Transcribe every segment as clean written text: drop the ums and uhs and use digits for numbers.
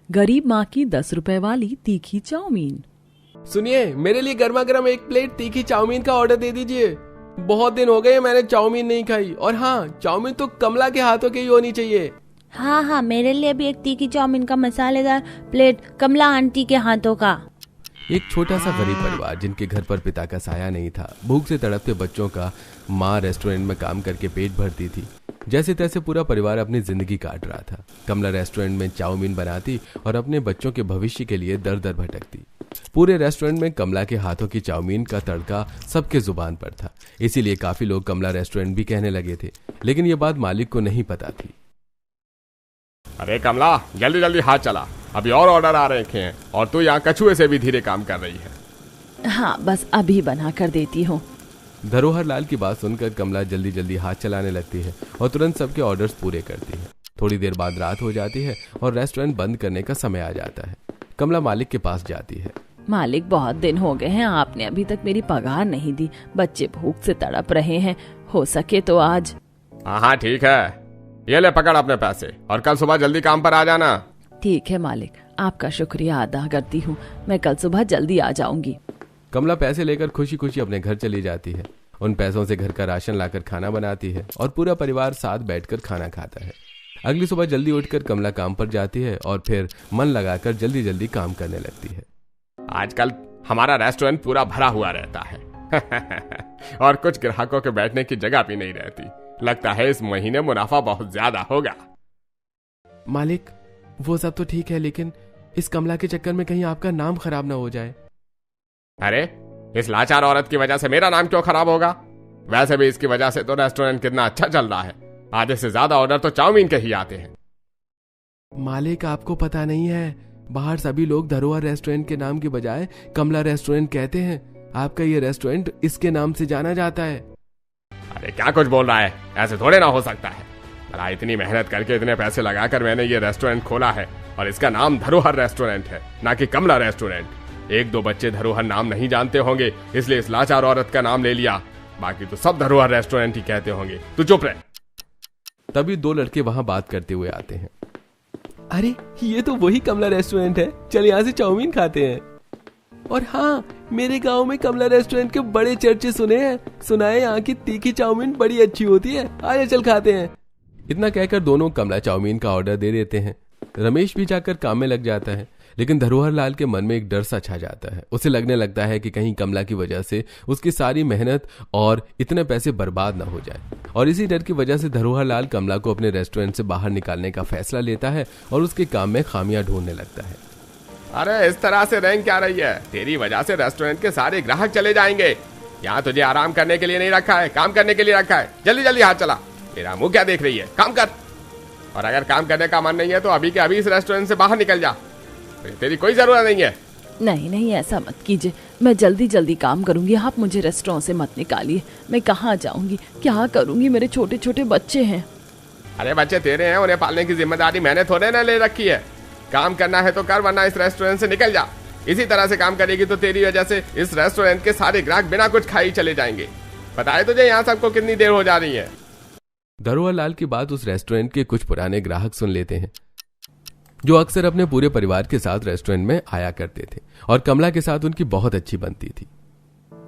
गरीब माँ की 10 रुपए वाली तीखी चाउमीन। सुनिए, मेरे लिए गर्मा गर्म 1 प्लेट तीखी चाउमीन का ऑर्डर दे दीजिए। बहुत दिन हो गए मैंने चाउमीन नहीं खाई। और हाँ, चाउमीन तो कमला के हाथों की ही होनी चाहिए। हाँ, मेरे लिए भी एक तीखी चाउमीन का मसालेदार प्लेट कमला आंटी के हाथों का। एक छोटा सा गरीब परिवार जिनके घर पर पिता का साया नहीं था, भूख से तड़पते बच्चों का माँ रेस्टोरेंट में काम करके पेट भरती थी। जैसे तैसे पूरा परिवार अपनी जिंदगी काट रहा था। कमला रेस्टोरेंट में चाउमीन बनाती और अपने बच्चों के भविष्य के लिए दर दर भटकती। पूरे रेस्टोरेंट में कमला के हाथों की चाउमीन का तड़का सबके जुबान पर था। इसीलिए काफी लोग कमला रेस्टोरेंट भी कहने लगे थे, लेकिन ये बात मालिक को नहीं पता थी। अरे कमला, जल्दी जल्दी हाथ चला, अभी और ऑर्डर आ रखे हैं और तू यहाँ कछुए से भी धीरे काम कर रही है। हाँ, बस अभी बना कर देती हूँ। धरोहर लाल की बात सुनकर कमला जल्दी जल्दी हाथ चलाने लगती है और तुरंत सबके ऑर्डर्स पूरे करती है। थोड़ी देर बाद रात हो जाती है और रेस्टोरेंट बंद करने का समय आ जाता है। कमला मालिक के पास जाती है। मालिक, बहुत दिन हो गए हैं, आपने अभी तक मेरी पगार नहीं दी। बच्चे भूख से तड़प रहे हैं, हो सके तो आज। हाँ ठीक है, ये ले पकड़ अपने पैसे और कल सुबह जल्दी काम पर आ जाना। ठीक है मालिक, आपका शुक्रिया अदा करती हूँ। मैं कल सुबह जल्दी आ जाऊंगी। कमला पैसे लेकर खुशी खुशी अपने घर चली जाती है। उन पैसों से घर का राशन लाकर खाना बनाती है और पूरा परिवार साथ बैठकर खाना खाता है। अगली सुबह जल्दी उठकर कमला काम पर जाती है और फिर मन लगाकर जल्दी जल्दी काम करने लगती है। आजकल हमारा रेस्टोरेंट पूरा भरा हुआ रहता है और कुछ ग्राहकों के बैठने की जगह भी नहीं रहती। लगता है इस महीने मुनाफा बहुत ज्यादा होगा। मालिक, वो सब तो ठीक है, लेकिन इस कमला के चक्कर में कहीं आपका नाम खराब ना हो जाए। अरे, इस लाचार औरत की वजह से मेरा नाम क्यों खराब होगा? वैसे भी इसकी वजह से तो रेस्टोरेंट कितना अच्छा चल रहा है। आधे से ज्यादा ऑर्डर तो चाउमीन के ही आते हैं। मालिक, आपको पता नहीं है, बाहर सभी लोग धरोहर रेस्टोरेंट के नाम के बजाय कमला रेस्टोरेंट कहते हैं। आपका ये रेस्टोरेंट इसके नाम से जाना जाता है। अरे क्या कुछ बोल रहा है, ऐसे थोड़े ना हो सकता है। भला इतनी मेहनत करके इतने पैसे लगाकर मैंने ये रेस्टोरेंट खोला है और इसका नाम धरोहर रेस्टोरेंट है, ना कि कमला रेस्टोरेंट। 1-2 बच्चे धरोहर नाम नहीं जानते होंगे, इसलिए इस लाचार औरत का नाम ले लिया। बाकी तो सब धरोहर रेस्टोरेंट ही कहते होंगे। तू चुप रह। तभी 2 लड़के वहां बात करते हुए आते हैं। अरे, ये तो वही कमला रेस्टोरेंट है, चल यहाँ से चाउमीन खाते हैं। और हाँ, मेरे गांव में कमला रेस्टोरेंट के बड़े चर्चे सुने हैं। सुना है यहाँ की तीखी चाउमीन बड़ी अच्छी होती है, आइए चल खाते हैं। इतना कहकर दोनों कमला चाउमीन का ऑर्डर दे देते हैं। रमेश भी जाकर काम में लग जाता है, लेकिन धरोहर लाल के मन में एक डर सा छा जाता है। उसे लगने लगता है कि कहीं कमला की वजह से उसकी सारी मेहनत और इतने पैसे बर्बाद ना हो जाए। और इसी डर की वजह से धरोहर लाल कमला को अपने रेस्टोरेंट से बाहर निकालने का फैसला लेता है और उसके काम में खामियां ढूंढने लगता है। अरे इस तरह से रैंक क्या रही है? तेरी वजह से रेस्टोरेंट के सारे ग्राहक चले जाएंगे। यहाँ तुझे आराम करने के लिए नहीं रखा है, काम करने के लिए रखा है। जल्दी जल्दी हाथ चला। मेरा मुंह क्या देख रही है, काम कर। और अगर काम करने का मन नहीं है तो अभी के अभी इस रेस्टोरेंट से बाहर निकल जा। तेरी कोई जरूरत नहीं है। नहीं, ऐसा मत कीजिए, मैं जल्दी जल्दी काम करूंगी। आप मुझे रेस्टोरेंट से मत निकालिए। मैं कहाँ जाऊंगी, क्या करूंगी, मेरे छोटे छोटे बच्चे हैं। अरे बच्चे तेरे हैं, उन्हें पालने की जिम्मेदारी मैंने थोड़े ना ले रखी है। काम करना है तो कर, वरना इस रेस्टोरेंट से निकल जा। इसी तरह से काम करेगी तो तेरी वजह से इस रेस्टोरेंट के सारे ग्राहक बिना कुछ खाए चले जाएंगे। पता है तुझे यहाँ सबको कितनी देर हो जा रही है? धरोहर लाल की बात उस रेस्टोरेंट के कुछ पुराने ग्राहक सुन लेते हैं, जो अक्सर अपने पूरे परिवार के साथ रेस्टोरेंट में आया करते थे और कमला के साथ उनकी बहुत अच्छी बनती थी।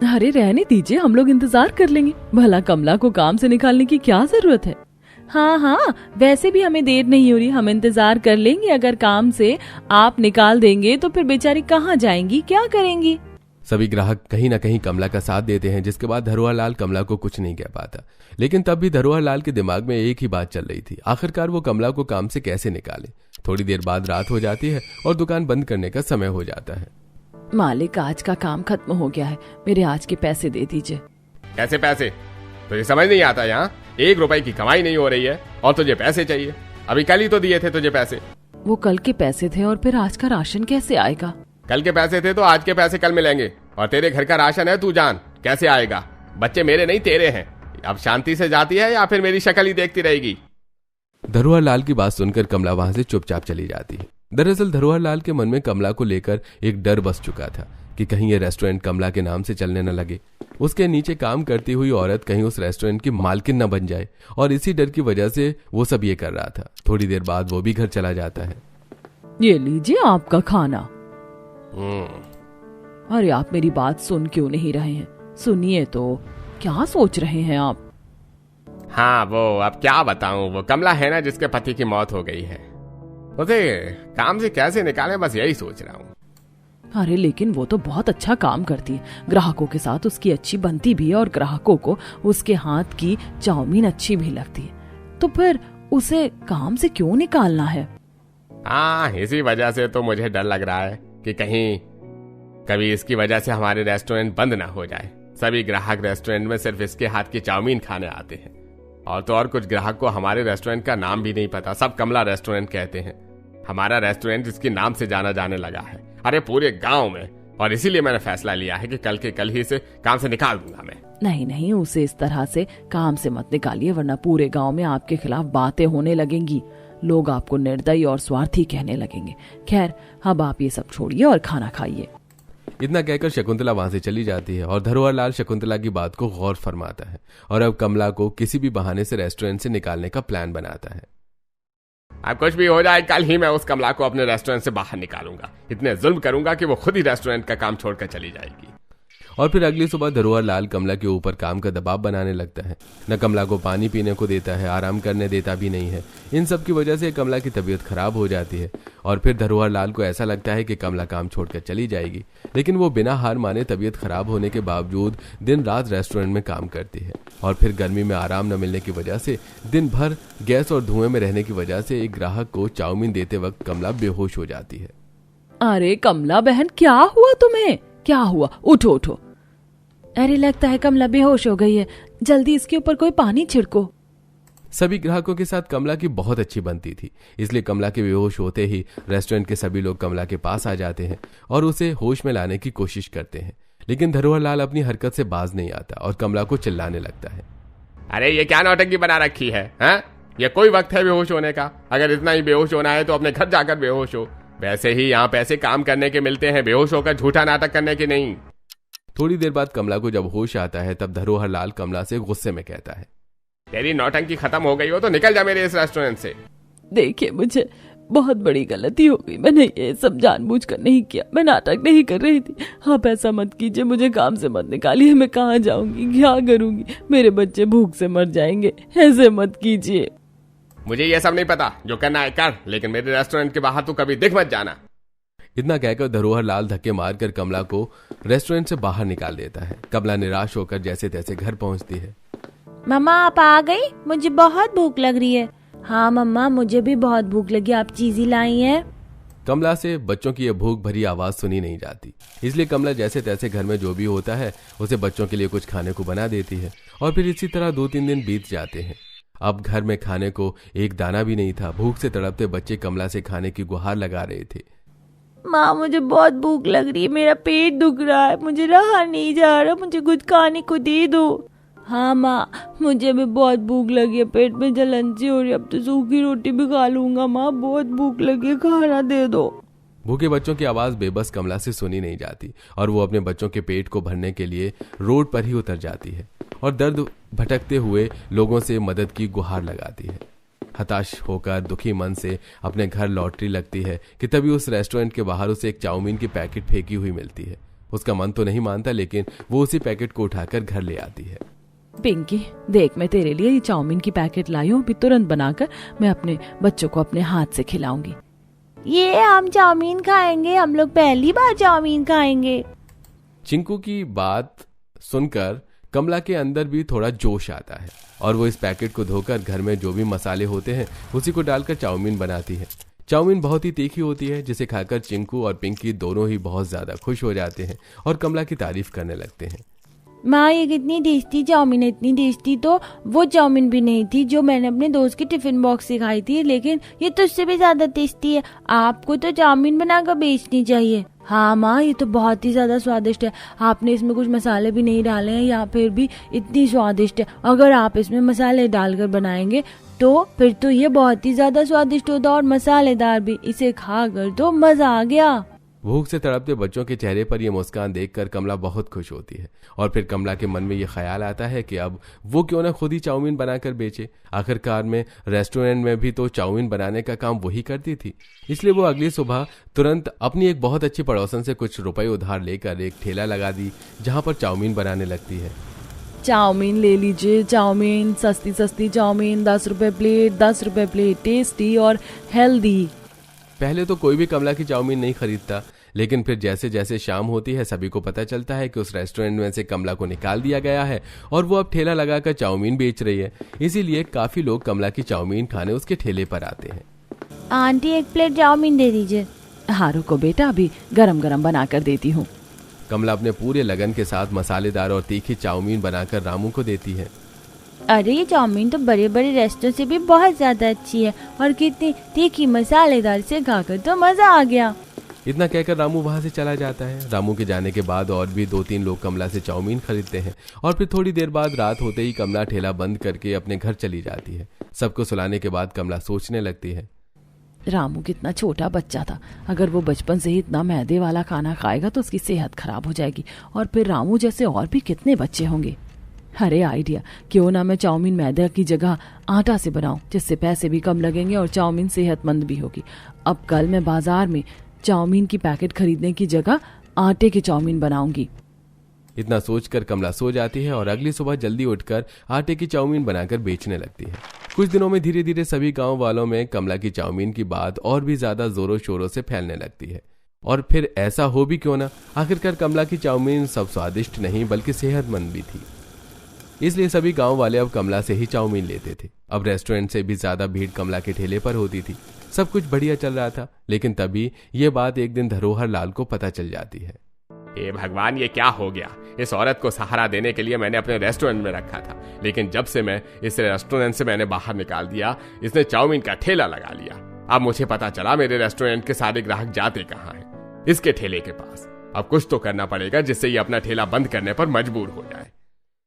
अरे रहने दीजिए, हम लोग इंतजार कर लेंगे। भला कमला को काम से निकालने की क्या जरूरत है? हाँ, वैसे भी हमें देर नहीं हो रही, हम इंतजार कर लेंगे। अगर काम से आप निकाल देंगे तो फिर बेचारी कहाँ जाएंगी, क्या करेंगी? सभी ग्राहक कहीं ना कहीं कमला का साथ देते हैं, जिसके बाद धरोहर लाल कमला को कुछ नहीं कह पाता। लेकिन तब भी धरोहर लाल के दिमाग में एक ही बात चल रही थी, आखिरकार वो कमला को काम से कैसे निकाले। थोड़ी देर बाद रात हो जाती है और दुकान बंद करने का समय हो जाता है। मालिक, आज का काम खत्म हो गया है, मेरे आज के पैसे दे दीजिए। कैसे पैसे? तुझे समझ नहीं आता? यहाँ 1 रुपए की कमाई नहीं हो रही है और तुझे पैसे चाहिए? अभी कल ही तो दिए थे तुझे पैसे। वो कल के पैसे थे और फिर आज का राशन कैसे आएगा? कल के पैसे थे तो आज के पैसे कल मिलेंगे, और तेरे घर का राशन है, तू जान कैसे आएगा। बच्चे मेरे नहीं तेरे हैं। अब शांति से जाती है या फिर मेरी शक्ल ही देखती रहेगी? धरोहर लाल की बात सुनकर कमला वहां से चुपचाप चली जाती है। दरअसल धरोहर लाल के मन में कमला को लेकर एक डर बस चुका था कि कहीं ये रेस्टोरेंट कमला के नाम से चलने न लगे, उसके नीचे काम करती हुई औरत कहीं उस रेस्टोरेंट की मालकिन न बन जाए, और इसी डर की वजह से वो सब ये कर रहा था। थोड़ी देर बाद वो भी घर चला जाता है। ये लीजिए आपका खाना। अरे आप मेरी बात सुन क्यों नहीं रहे हैं? सुनिए तो, क्या सोच रहे हैं आप? हाँ वो अब क्या बताऊं, वो कमला है ना जिसके पति की मौत हो गई है, उसे काम से कैसे निकालें, बस यही सोच रहा हूँ। अरे लेकिन वो तो बहुत अच्छा काम करती है, ग्राहकों के साथ उसकी अच्छी बनती भी है और ग्राहकों को उसके हाथ की चाउमीन अच्छी भी लगती है, तो फिर उसे काम से क्यों निकालना है? हाँ इसी वजह से तो मुझे डर लग रहा है कि कहीं कभी इसकी वजह से हमारे रेस्टोरेंट बंद ना हो जाए। सभी ग्राहक रेस्टोरेंट में सिर्फ इसके हाथ की चाउमीन खाने आते हैं, और तो और कुछ ग्राहक को हमारे रेस्टोरेंट का नाम भी नहीं पता, सब कमला रेस्टोरेंट कहते हैं। हमारा रेस्टोरेंट इसके नाम से जाना जाने लगा है, अरे पूरे गांव में, और इसीलिए मैंने फैसला लिया है कि कल के कल ही इसे काम से निकाल दूंगा मैं। नहीं नहीं, उसे इस तरह से काम से मत निकालिए, वरना पूरे गांव में आपके खिलाफ बातें होने लगेंगी, लोग आपको निर्दयी और स्वार्थी कहने लगेंगे। खैर अब आप ये सब छोड़िए और खाना खाइए। इतना कहकर शकुंतला वहां से चली जाती है और धरोहर लाल शकुंतला की बात को गौर फरमाता है और अब कमला को किसी भी बहाने से रेस्टोरेंट से निकालने का प्लान बनाता है। अब कुछ भी हो जाए, कल ही मैं उस कमला को अपने रेस्टोरेंट से बाहर निकालूंगा, इतने जुल्म करूंगा कि वो खुद ही रेस्टोरेंट का काम छोड़कर चली जाएगी। और फिर अगली सुबह धरोहर लाल कमला के ऊपर काम का दबाव बनाने लगता है। न कमला को पानी पीने को देता है, आराम करने देता भी नहीं है। इन सब की वजह से कमला की तबीयत खराब हो जाती है और फिर धरोहर लाल को ऐसा लगता है कि कमला काम छोड़कर चली जाएगी, लेकिन वो बिना हार माने तबीयत खराब होने के बावजूद दिन रात रेस्टोरेंट में काम करती है। और फिर गर्मी में आराम न मिलने की वजह से, दिन भर गैस और धुएं में रहने की वजह से एक ग्राहक को चाउमीन देते वक्त कमला बेहोश हो जाती है। अरे कमला बहन, क्या हुआ तुम्हें? क्या हुआ? उठो उठो। अरे लगता है कमला बेहोश हो गई है, जल्दी इसके ऊपर कोई पानी छिड़को। सभी ग्राहकों के साथ कमला की बहुत अच्छी बनती थी, इसलिए कमला के बेहोश होते ही रेस्टोरेंट के सभी लोग कमला के पास आ जाते हैं और उसे होश में लाने की कोशिश करते हैं, लेकिन धरोहर लाल अपनी हरकत से बाज नहीं आता और कमला को चिल्लाने लगता है। अरे ये क्या नौटंकी बना रखी है, हैं? ये कोई वक्त है बेहोश होने का? अगर इतना ही बेहोश होना है तो अपने घर जाकर बेहोश हो। वैसे ही यहाँ पैसे काम करने के मिलते हैं, बेहोश होकर झूठा नाटक करने के नहीं। थोड़ी देर बाद कमला को जब होश आता है तब धरोहर लाल कमला से गुस्से में कहता है, तेरी नौटंकी खत्म हो गई हो तो निकल जा मेरे इस रेस्टोरेंट से। देखिए मुझे बहुत बड़ी गलती हो गई, मैंने ये सब जानबूझकर नहीं किया, मैं नाटक नहीं कर रही थी। आप ऐसा मत कीजिए, मुझे काम से मत निकालिए, मैं कहाँ जाऊंगी, क्या करूंगी, मेरे बच्चे भूख से मर जाएंगे, ऐसे मत कीजिए। मुझे ये सब नहीं पता, जो करना है कर, लेकिन मेरे रेस्टोरेंट के बाहर तू कभी दिख मत जाना। इतना कहकर धरोहर लाल धक्के मारकर कमला को रेस्टोरेंट से बाहर निकाल देता है। कमला निराश होकर जैसे तैसे घर पहुंचती है। मम्मा आप आ गई? मुझे बहुत भूख लग रही है। हाँ मम्मा मुझे भी बहुत भूख लगी, आप चीज़ी लाई हैं? कमला से बच्चों की यह भूख भरी आवाज सुनी नहीं जाती, इसलिए कमला जैसे तैसे घर में जो भी होता है उसे बच्चों के लिए कुछ खाने को बना देती है। और फिर इसी तरह 2-3 दिन बीत जाते हैं। अब घर में खाने को एक दाना भी नहीं था। भूख से तड़पते बच्चे कमला से खाने की गुहार लगा रहे थे। माँ मुझे बहुत भूख लग रही है, मेरा पेट दुख रहा है, मुझे रहा नहीं जा रहा, मुझे कुछ खाने को दे दो। हाँ माँ मुझे भी बहुत भूख लगी है, पेट में जलन सी हो रही है, अब तो सूखी रोटी भी खा लूंगा। माँ बहुत भूख लगी है, खाना दे दो। भूखे बच्चों की आवाज बेबस कमला से सुनी नहीं जाती और वो अपने बच्चों के पेट को भरने के लिए रोड पर ही उतर जाती है और दर्द भटकते हुए लोगों से मदद की गुहार लगाती है। हताश होकर दुखी मन से अपने घर लौटने लगती है कि तभी उस रेस्टोरेंट के बाहर उसे एक चाउमीन की पैकेट फेंकी हुई मिलती है। उसका मन तो नहीं मानता, लेकिन वो उसी पैकेट को उठाकर घर ले आती है। पिंकी देख, मैं तेरे लिए ये चाउमीन की पैकेट लाई हूँ, अभी तुरंत बनाकर मैं अपने बच्चों को अपने हाथ से खिलाऊंगी। ये हम चाउमीन खाएंगे, हम लोग पहली बार चाउमीन खाएंगे। चिंकू की बात सुनकर कमला के अंदर भी थोड़ा जोश आता है और वो इस पैकेट को धोकर घर में जो भी मसाले होते हैं उसी को डालकर चाउमीन बनाती है। चाउमीन बहुत ही तीखी होती है, जिसे खाकर चिंकू और पिंकी दोनों ही बहुत ज्यादा खुश हो जाते हैं और कमला की तारीफ करने लगते हैं। माँ ये कितनी टेस्टी चाउमीन है, इतनी टेस्टी तो वो चाउमीन भी नहीं थी जो मैंने अपने दोस्त के टिफिन बॉक्स से खाई थी, लेकिन ये तो उससे भी ज्यादा टेस्टी है। आपको तो चाउमीन बनाकर बेचनी चाहिए। हाँ माँ ये तो बहुत ही ज्यादा स्वादिष्ट है, आपने इसमें कुछ मसाले भी नहीं डाले हैं या फिर भी इतनी स्वादिष्ट है। अगर आप इसमें मसाले डालकर बनाएंगे तो फिर तो ये बहुत ही ज्यादा स्वादिष्ट होता और मसालेदार भी। इसे खाकर तो मजा आ गया। भूख से तड़पते बच्चों के चेहरे पर यह मुस्कान देखकर कमला बहुत खुश होती है और फिर कमला के मन में यह ख्याल आता है कि अब वो क्यों ना खुद ही चाउमीन बनाकर बेचे। आखिरकार में रेस्टोरेंट में भी तो चाउमीन बनाने का काम वही करती थी। इसलिए वो अगली सुबह तुरंत अपनी एक बहुत अच्छी पड़ोसन से कुछ रुपए उधार लेकर एक ठेला लगा दी जहां पर चाउमीन बनाने लगती है। चाउमीन ले लीजिए, चाउमीन, सस्ती सस्ती चाउमीन, 10 रुपए प्लेट, 10 रुपए प्लेट, टेस्टी और हेल्दी। पहले तो कोई भी कमला की चाउमीन नहीं खरीदता, लेकिन फिर जैसे जैसे शाम होती है सभी को पता चलता है कि उस रेस्टोरेंट में से कमला को निकाल दिया गया है और वो अब ठेला लगाकर चाउमीन बेच रही है। इसीलिए काफी लोग कमला की चाउमीन खाने उसके ठेले पर आते हैं। आंटी 1 प्लेट चाउमीन दे दीजिए। हाँ रुको बेटा, अभी गरम गरम बना कर देती हूँ। कमला अपने पूरे लगन के साथ मसालेदार और तीखी चाउमीन बनाकर रामू को देती है। अरे ये चाउमीन तो बड़े बड़े रेस्टोरेंट से भी बहुत ज्यादा अच्छी है और कितनी तीखी मसालेदार से खाकर तो मजा आ गया। इतना कहकर रामू वहां से चला जाता है। रामू के जाने के बाद और भी 2-3 लोग कमला से चाउमीन खरीदते हैं और फिर थोड़ी देर बाद रात होते ही कमला ठेला बंद करके अपने घर चली जाती है। सबको सुलाने के बाद कमला सोचने लगती है, रामू कितना छोटा बच्चा था, अगर वो बचपन से ही इतना मैदे वाला खाना खाएगा तो उसकी सेहत खराब हो जाएगी और फिर रामू जैसे और भी कितने बच्चे होंगे। अरे आइडिया, क्यों ना मैं चाउमीन मैदा की जगह आटा से बनाऊं, जिससे पैसे भी कम लगेंगे और चाउमीन सेहतमंद भी होगी। अब कल मैं बाजार में चाउमीन की पैकेट खरीदने की जगह आटे की चाउमीन बनाऊंगी। इतना सोचकर कमला सो जाती है और अगली सुबह जल्दी उठकर आटे की चाउमीन बनाकर बेचने लगती है। कुछ दिनों में धीरे धीरे सभी गांव वालों में कमला की चाउमीन की बात और भी ज्यादा जोरों शोरों से फैलने लगती है। और फिर ऐसा हो भी क्यों ना, आखिरकार कमला की चाउमीन सब स्वादिष्ट नहीं बल्कि सेहतमंद भी थी। इसलिए सभी गांव वाले अब कमला से ही चाउमीन लेते थे। अब रेस्टोरेंट से भी ज्यादा भीड़ कमला के ठेले पर होती थी। सब कुछ बढ़िया चल रहा था, लेकिन तभी ये बात एक दिन धरोहर लाल को पता चल जाती है। हे भगवान, ये क्या हो गया? इस औरत को सहारा देने के लिए मैंने अपने रेस्टोरेंट में रखा था, लेकिन जब से मैं इस रेस्टोरेंट से मैंने बाहर निकाल दिया, इसने चाउमीन का ठेला लगा लिया। अब मुझे पता चला मेरे रेस्टोरेंट के सारे ग्राहक जाते कहाँ हैं, इसके ठेले के पास। अब कुछ तो करना पड़ेगा जिससे ये अपना ठेला बंद करने पर मजबूर हो जाए।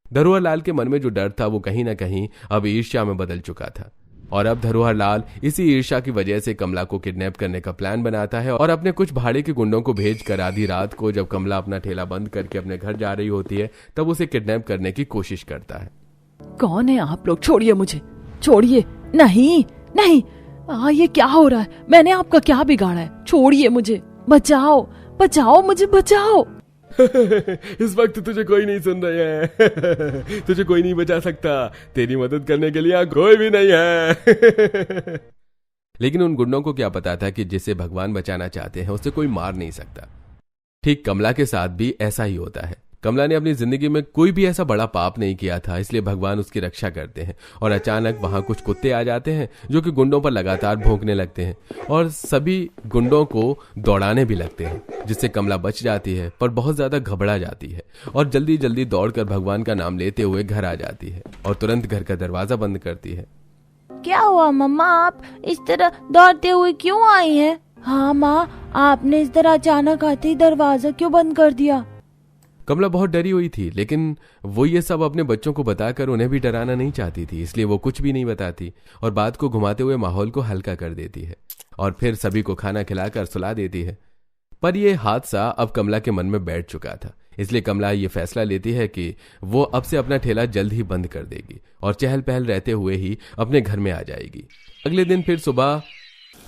धरोहर लाल के मन में जो डर था वो कहीं ना कहीं अब ईर्ष्या में बदल चुका था और अब धरोहर लाल इसी ईर्ष्या की वजह से कमला को किडनैप करने का प्लान बनाता है और अपने कुछ भाड़े के गुंडों को भेजकर आधी रात को जब कमला अपना ठेला बंद करके अपने घर जा रही होती है तब उसे किडनैप करने की कोशिश करता है। कौन है आप लोग? छोड़िए मुझे, छोड़िए। नहीं नहीं, ये क्या हो रहा है? मैंने आपका क्या बिगाड़ा है? छोड़िए मुझे, बचाओ बचाओ, मुझे बचाओ। इस वक्त तुझे कोई नहीं सुन रहा है। तुझे कोई नहीं बचा सकता। तेरी मदद करने के लिए कोई भी नहीं है। लेकिन उन गुंडों को क्या पता था कि जिसे भगवान बचाना चाहते हैं उसे कोई मार नहीं सकता। ठीक कमला के साथ भी ऐसा ही होता है। कमला ने अपनी जिंदगी में कोई भी ऐसा बड़ा पाप नहीं किया था, इसलिए भगवान उसकी रक्षा करते हैं और अचानक वहां कुछ कुत्ते आ जाते हैं जो कि गुंडों पर लगातार भौंकने लगते हैं और सभी गुंडों को दौड़ाने भी लगते हैं, जिससे कमला बच जाती है पर बहुत ज्यादा घबरा जाती है और जल्दी जल्दी दौड़कर भगवान का नाम लेते हुए घर आ जाती है और तुरंत घर का दरवाजा बंद करती है। क्या हुआ मम्मा, आप इस तरह दौड़ते हुए क्यों आई हैं? हाँ माँ, आपने इस तरह अचानक आते ही दरवाजा क्यों बंद कर दिया? कमला बहुत डरी हुई थी, लेकिन वो ये सब अपने बच्चों को बताकर उन्हें भी डराना नहीं चाहती थी, इसलिए वो कुछ भी नहीं बताती और बात को घुमाते हुए माहौल को हल्का कर देती है और फिर सभी को खाना खिलाकर सुला देती है। पर यह हादसा अब कमला के मन में बैठ चुका था, इसलिए कमला ये फैसला लेती है कि वो अब से अपना ठेला जल्द ही बंद कर देगी और चहल पहल रहते हुए ही अपने घर में आ जाएगी। अगले दिन फिर सुबह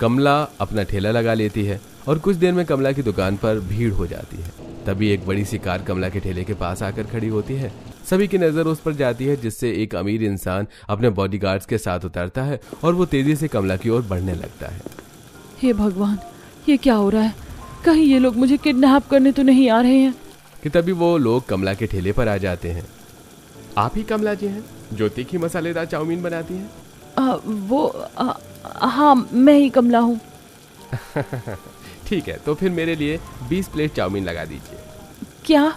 कमला अपना ठेला लगा लेती है और कुछ देर में कमला की दुकान पर भीड़ हो जाती है। तभी एक बड़ी सी कार कमला के ठेले के पास आकर खड़ी होती है। सभी की नजर उस पर जाती है, जिससे एक अमीर इंसान अपने बॉडीगार्ड्स के साथ उतरता है और वो तेजी से कमला की ओर बढ़ने लगता है। हे भगवान, ये क्या हो रहा है? कहीं ये लोग मुझे किडनैप करने तो नहीं आ रहे हैं? कि तभी वो लोग कमला के ठेले पर आ जाते हैं। आप ही कमला जी हैं जो तीखी मसालेदार चाउमीन बनाती हैं? हाँ, मैं ही कमला हूँ। ठीक है, तो फिर मेरे लिए 20 प्लेट चाउमीन लगा दीजिए। क्या?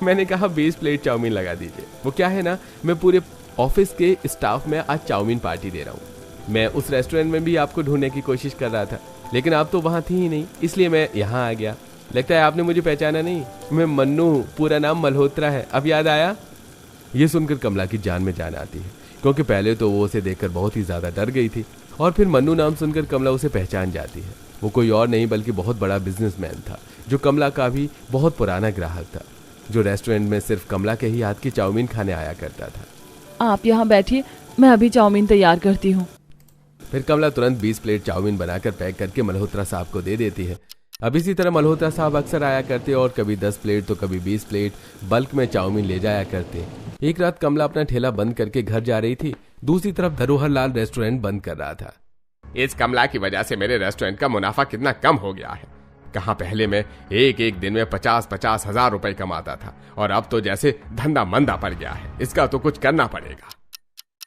मैंने कहा 20 प्लेट चाउमीन लगा दीजिए। वो क्या है ना, मैं पूरे ऑफिस के स्टाफ में आज चाउमीन पार्टी दे रहा हूँ। मैं उस रेस्टोरेंट में भी आपको ढूंढने की कोशिश कर रहा था, लेकिन आप तो वहाँ थी ही नहीं, इसलिए मैं यहाँ आ गया। लगता है आपने मुझे पहचाना नहीं। मैं मन्नू हूँ, पूरा नाम मल्होत्रा है। अब याद आया? ये सुनकर कमला की जान में जान आती है, क्योंकि पहले तो वो उसे देखकर बहुत ही ज्यादा डर गई थी और फिर मन्नू नाम सुनकर कमला उसे पहचान जाती है। वो कोई और नहीं बल्कि बहुत बड़ा बिजनेसमैन था, जो कमला का भी बहुत पुराना ग्राहक था, जो रेस्टोरेंट में सिर्फ कमला के ही हाथ की चाउमीन खाने आया करता था। आप यहाँ बैठिए, मैं अभी चाउमीन तैयार करती हूँ। फिर कमला तुरंत 20 प्लेट चाउमीन बनाकर पैक करके मल्होत्रा साहब को दे देती है। अब इसी तरह मल्होत्रा साहब अक्सर आया करते और कभी 10 प्लेट तो कभी 20 प्लेट बल्क में चाउमीन ले जाया करते। एक रात कमला अपना ठेला बंद करके घर जा रही थी, दूसरी तरफ धरोहर लाल रेस्टोरेंट बंद कर रहा था। इस कमला की वजह से मेरे रेस्टोरेंट का मुनाफा कितना कम हो गया है। कहाँ पहले मैं एक दिन में 50-50 हजार रुपए कमाता था, और अब तो जैसे धंधा मंदा पड़ गया है। इसका तो कुछ करना पड़ेगा।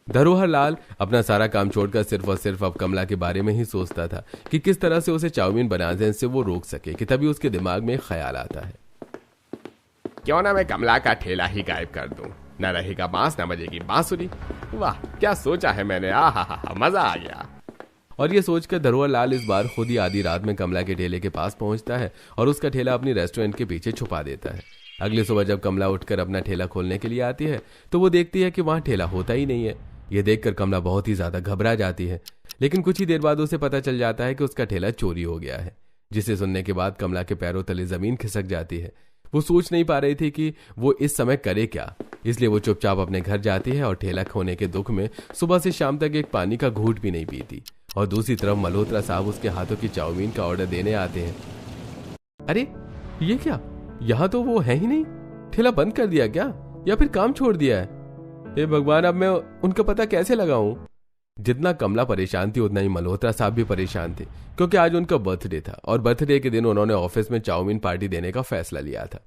धरोहर लाल अपना सारा काम छोड़कर सिर्फ और सिर्फ अब कमला के बारे में ही सोचता था कि किस तरह से उसे चाउमीन बनाने से वो रोक सके। कि तभी उसके दिमाग में ख्याल आता है, क्यों ना मैं कमला का ठेला ही गायब कर दूं। न रहेगा बांस न बजेगी बांसुरी। वाह, क्या सोचा है मैंने। आहा, मजा आ गया। और ये सोचकर धरोहर लाल इस बार खुद ही आधी रात में कमला के ठेले के पास पहुंचता है और उसका ठेला अपनी रेस्टोरेंट के पीछे छुपा देता है। अगली सुबह जब कमला उठकर अपना ठेला खोलने के लिए आती है तो वो देखती है कि वहां ठेला होता ही नहीं है। ये देखकर कमला बहुत ही ज्यादा घबरा जाती है, लेकिन कुछ ही देर बाद उसे पता चल जाता है कि उसका ठेला चोरी हो गया है, जिसे सुनने के बाद कमला के पैरों तले जमीन खिसक जाती है। वो सोच नहीं पा रही थी कि वो इस समय करे क्या, इसलिए वो चुपचाप अपने घर जाती है और ठेला खोने के दुख में सुबह से शाम तक एक पानी का घूंट भी नहीं पीती। और दूसरी तरफ मल्होत्रा साहब उसके हाथों की चाउमीन का ऑर्डर देने आते हैं। अरे ये क्या, यहाँ तो वो है ही नहीं। ठेला बंद कर दिया क्या, या फिर काम छोड़ दिया है? हे भगवान, अब मैं उनका पता कैसे लगाऊं? जितना कमला परेशान थी उतना ही मल्होत्रा साहब भी परेशान थे, क्योंकि आज उनका बर्थडे था और बर्थडे के दिन उन्होंने ऑफिस में चाउमीन पार्टी देने का फैसला लिया था।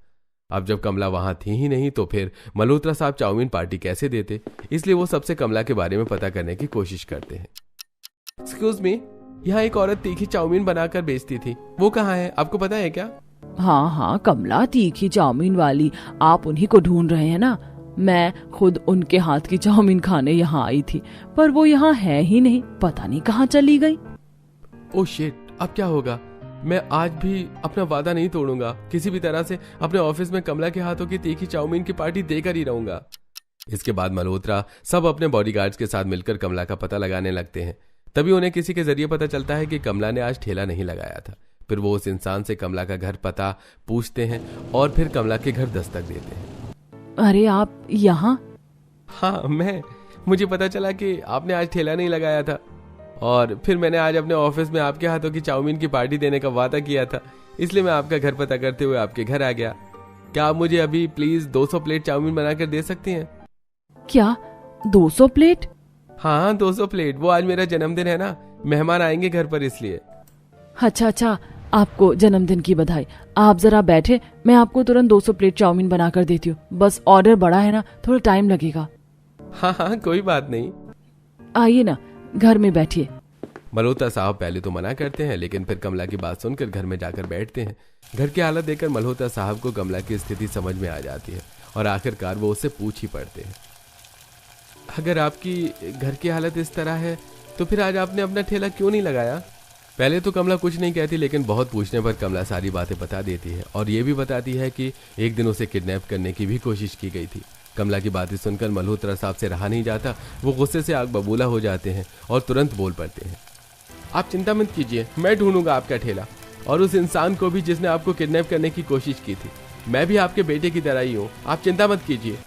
अब जब कमला वहां थी ही नहीं तो फिर मल्होत्रा साहब चाउमीन पार्टी कैसे देते, इसलिए वो सबसे कमला के बारे में पता करने की कोशिश करते हैं। एक्सक्यूज मी, यहाँ एक औरत तीखी चाउमीन बनाकर बेचती थी, वो कहाँ है, आपको पता है क्या? हाँ, कमला तीखी चाउमीन वाली, आप उन्हीं को ढूंढ रहे हैं ना? मैं खुद उनके हाथ की चाउमीन खाने यहाँ आई थी, पर वो यहाँ है ही नहीं, पता नहीं कहाँ चली गई। ओह शिट, अब क्या होगा? मैं आज भी अपना वादा नहीं तोड़ूंगा, किसी भी तरह से अपने ऑफिस में कमला के हाथों की तीखी चाउमीन की पार्टी देकर ही रहूंगा। इसके बाद मल्होत्रा सब अपने बॉडीगार्ड्स के साथ मिलकर कमला का पता लगाने लगते हैं। तभी उन्हें किसी के जरिए पता चलता है कि कमला ने आज ठेला नहीं लगाया था। फिर वो उस इंसान से कमला का घर पता पूछते हैं और फिर कमला के घर दस्तक देते हैं। अरे आप यहाँ? हाँ, मुझे पता चला कि आपने आज ठेला नहीं लगाया था, और फिर मैंने आज अपने ऑफिस में आपके हाथों की चाउमीन की पार्टी देने का वादा किया था, इसलिए मैं आपका घर पता करते हुए आपके घर आ गया। क्या आप मुझे अभी प्लीज 200 प्लेट चाउमीन बनाकर दे सकती हैं? क्या 200 प्लेट? हाँ, 200 प्लेट। वो आज मेरा जन्मदिन है ना, मेहमान आएंगे घर पर, इसलिए। अच्छा, आपको जन्मदिन की बधाई। आप जरा बैठे, मैं आपको तुरंत 200 प्लेट चाउमीन बनाकर देती हूँ। बस ऑर्डर बड़ा है ना, थोड़ा टाइम लगेगा। हाँ, कोई बात नहीं। आइए ना, घर में बैठिए। मल्होत्रा साहब पहले तो मना करते हैं, लेकिन फिर कमला की बात सुनकर घर में जाकर बैठते हैं। घर की हालत देखकर मल्होत्रा साहब को कमला की स्थिति समझ में आ जाती है और आखिरकार वो उससे पूछ ही पड़ते हैं, अगर आपकी घर की हालत इस तरह है तो फिर आज आपने अपना ठेला क्यों नहीं लगाया? पहले तो कमला कुछ नहीं कहती, लेकिन बहुत पूछने पर कमला सारी बातें बता देती है और ये भी बताती है कि एक दिन उसे किडनैप करने की भी कोशिश की गई थी। कमला की बातें सुनकर मल्होत्रा साहब से रहा नहीं जाता। वो गुस्से से आग बबूला हो जाते हैं और तुरंत बोल पड़ते हैं, आप चिंता मत कीजिए, मैं ढूंढूंगा आपका ठेला और उस इंसान को भी जिसने आपको किडनैप करने की कोशिश की थी। मैं भी आपके बेटे की तरह ही हूँ, आप चिंता मत कीजिए।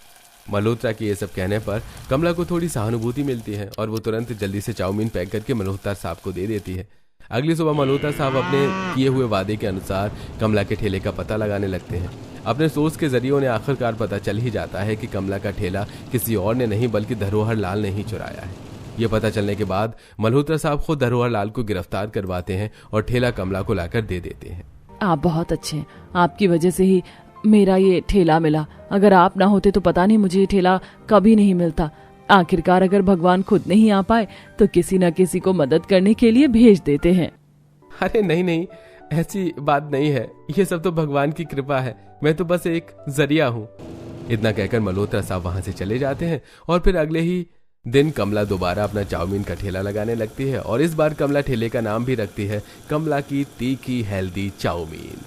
मल्होत्रा के ये सब कहने पर कमला को थोड़ी सहानुभूति मिलती है और वो तुरंत जल्दी से चाउमीन पैक करके मल्होत्रा साहब को दे देती है। अगली सुबह मल्होत्रा साहब अपने किए हुए वादे के अनुसार कमला के ठेले का पता लगाने लगते हैं। अपने सोच के जरिए उन्हें आखिरकार पता चल ही जाता है कि कमला का ठेला किसी और ने नहीं बल्कि धरोहर लाल ने ही चुराया है। ये पता चलने के बाद मल्होत्रा साहब खुद धरोहर लाल को गिरफ्तार करवाते हैं और ठेला कमला को लाकर दे देते हैं। आप बहुत अच्छे हैं, आपकी वजह से ही मेरा ये ठेला मिला। अगर आप ना होते तो पता नहीं मुझे ये ठेला कभी नहीं मिलता। आखिरकार अगर भगवान खुद नहीं आ पाए तो किसी न किसी को मदद करने के लिए भेज देते हैं। अरे नहीं, ऐसी बात नहीं है, ये सब तो भगवान की कृपा है, मैं तो बस एक जरिया हूँ। इतना कहकर मल्होत्रा साहब वहां से चले जाते हैं और फिर अगले ही दिन कमला दोबारा अपना चाउमीन का ठेला लगाने लगती है और इस बार कमला ठेले का नाम भी रखती है कमला की तीखी हेल्दी चाउमीन।